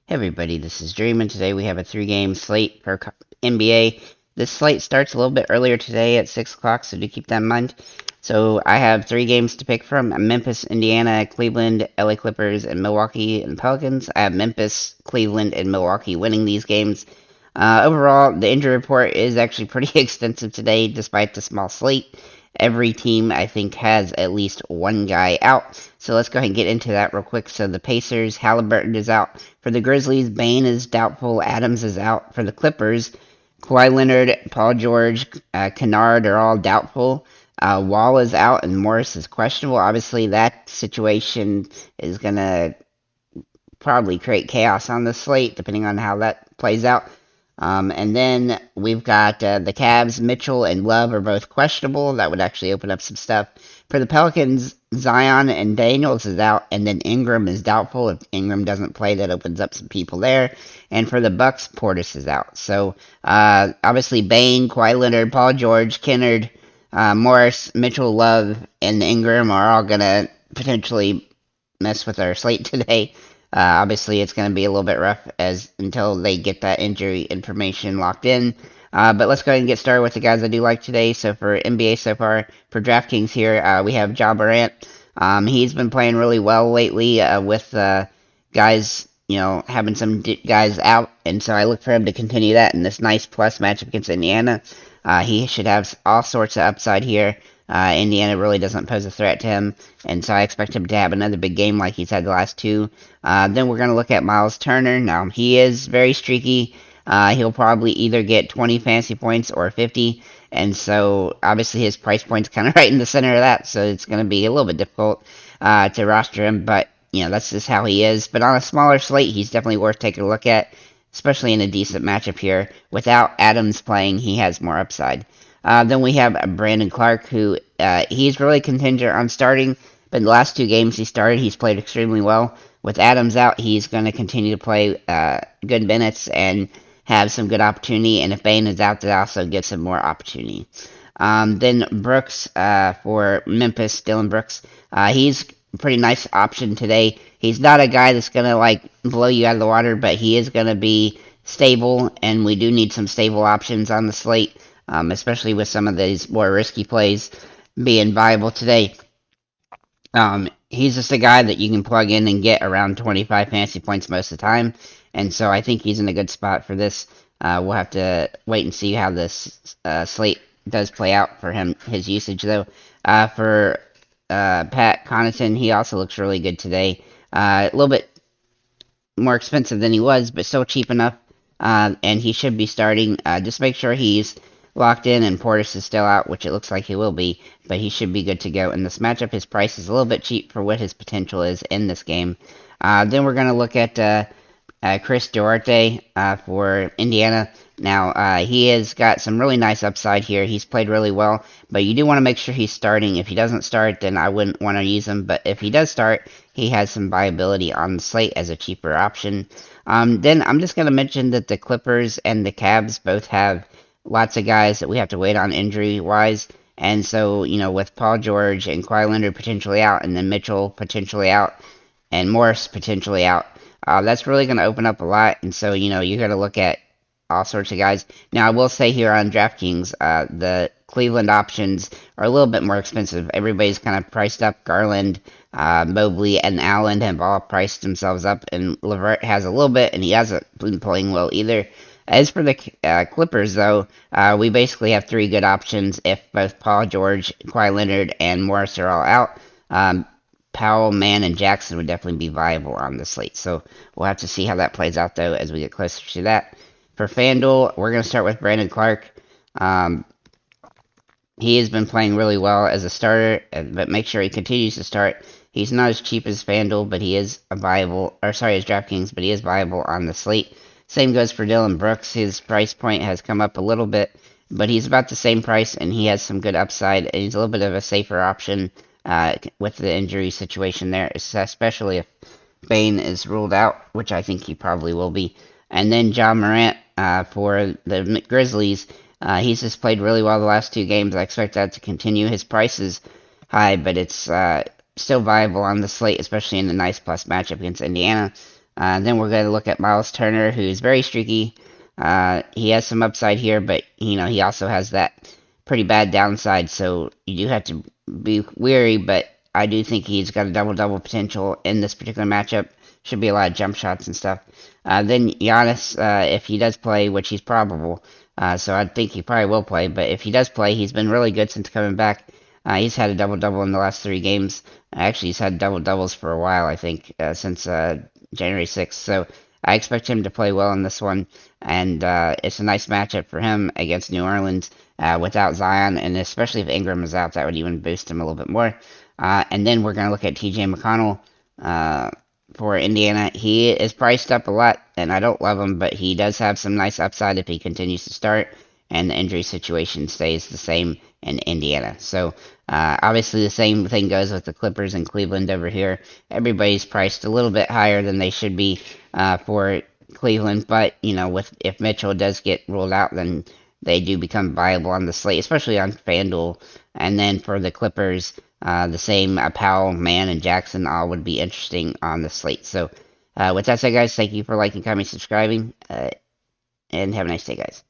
Hey everybody, this is Dream, and today we have a three-game slate for NBA. This slate starts a little bit earlier today at 6 o'clock, so do keep that in mind. So I have three games to pick from: Memphis, Indiana, Cleveland, LA Clippers, and Milwaukee and Pelicans. I have Memphis, Cleveland, and Milwaukee winning these games. Overall, the injury report is actually pretty extensive today, despite the small slate. Every team, I think, has at least one guy out. So let's go ahead and get into that real quick. So the Pacers, Halliburton is out. For the Grizzlies, Bane is doubtful. Adams is out. For the Clippers, Kawhi Leonard, Paul George, Kennard are all doubtful. Wall is out and Morris is questionable. Obviously, that situation is going to probably create chaos on the slate, depending on how that plays out. And then we've got the Cavs, Mitchell and Love are both questionable. That would actually open up some stuff. For the Pelicans, Zion and Daniels is out, and then Ingram is doubtful. If Ingram doesn't play, that opens up some people there. And for the Bucks, Portis is out. So obviously, Bane, Kawhi Leonard, Paul George, Kennard, Morris, Mitchell, Love, and Ingram are all gonna potentially mess with our slate today. Obviously, it's going to be a little bit rough as until they get that injury information locked in. But let's go ahead and get started with the guys I do like today. So for NBA so far, for DraftKings here, we have Ja Morant. He's been playing really well lately with guys, having some guys out, and so I look for him to continue that in this nice plus matchup against Indiana. He should have all sorts of upside here. Indiana really doesn't pose a threat to him, and so I expect him to have another big game like he's had the last two. Then we're going to look at Miles Turner. Now, he is very streaky. He'll probably either get 20 fantasy points or 50, and so obviously his price point's kind of right in the center of that, so it's going to be a little bit difficult to roster him, but that's just how he is. But on a smaller slate, he's definitely worth taking a look at, especially in a decent matchup here. Without Adams playing, he has more upside. Then we have Brandon Clark, who he's really contingent on starting, but in the last two games he started, he's played extremely well. With Adams out, he's going to continue to play good minutes and have some good opportunity, and if Bane is out, that also gives him more opportunity. Then Brooks for Memphis, Dylan Brooks, he's a pretty nice option today. He's not a guy that's going to blow you out of the water, but he is going to be stable, and we do need some stable options on the slate. Especially with some of these more risky plays being viable today. He's just a guy that you can plug in and get around 25 fantasy points most of the time, and so I think he's in a good spot for this. We'll have to wait and see how this slate does play out for him, his usage though. For Pat Connaughton, he also looks really good today. A little bit more expensive than he was, but still cheap enough, and he should be starting. Just make sure he's locked in and Portis is still out, which it looks like he will be, but he should be good to go in this matchup. His price is a little bit cheap for what his potential is in this game. Then we're going to look at Chris Duarte for Indiana. Now, he has got some really nice upside here. He's played really well, but you do want to make sure he's starting. If he doesn't start, then I wouldn't want to use him, but if he does start, he has some viability on the slate as a cheaper option. Then I'm just going to mention that the Clippers and the Cavs both have lots of guys that we have to wait on injury-wise, and so, with Paul George and Kawhi Leonard potentially out, and then Mitchell potentially out, and Morris potentially out, that's really going to open up a lot, and so, you got to look at all sorts of guys. Now, I will say here on DraftKings, the Cleveland options are a little bit more expensive. Everybody's kind of priced up. Garland, Mobley, and Allen have all priced themselves up, and LeVert has a little bit, and he hasn't been playing well either. As for the Clippers, though, we basically have three good options if both Paul George, Kawhi Leonard, and Morris are all out. Powell, Mann, and Jackson would definitely be viable on the slate. So we'll have to see how that plays out, though, as we get closer to that. For FanDuel, we're going to start with Brandon Clark. He has been playing really well as a starter, but make sure he continues to start. He's not as cheap as FanDuel, but he is as DraftKings, but he is viable on the slate. Same goes for Dylan Brooks. His price point has come up a little bit, but he's about the same price, and he has some good upside, and he's a little bit of a safer option with the injury situation there, especially if Bane is ruled out, which I think he probably will be. And then Ja Morant for the Grizzlies. He's just played really well the last two games. I expect that to continue. His price is high, but it's still viable on the slate, especially in a nice plus matchup against Indiana. Then we're going to look at Miles Turner, who's very streaky. He has some upside here, but he also has that pretty bad downside. So you do have to be wary. But I do think he's got a double potential in this particular matchup. Should be a lot of jump shots and stuff. Then Giannis, if he does play, which he's probable, so I think he probably will play. But if he does play, he's been really good since coming back. He's had a double in the last 3 games. Actually, he's had doubles for a while, I think, since January 6th. So I expect him to play well in this one. And it's a nice matchup for him against New Orleans without Zion. And especially if Ingram is out, that would even boost him a little bit more. And then we're going to look at TJ McConnell for Indiana. He is priced up a lot, and I don't love him, but he does have some nice upside if he continues to start and the injury situation stays the same in Indiana. So obviously the same thing goes with the Clippers and Cleveland over here. Everybody's priced a little bit higher than they should be for Cleveland, but if Mitchell does get ruled out, then they do become viable on the slate, especially on FanDuel. And then for the Clippers, the same Powell, Mann, and Jackson all would be interesting on the slate. So with that said, guys, thank you for liking, commenting, subscribing, and have a nice day, guys.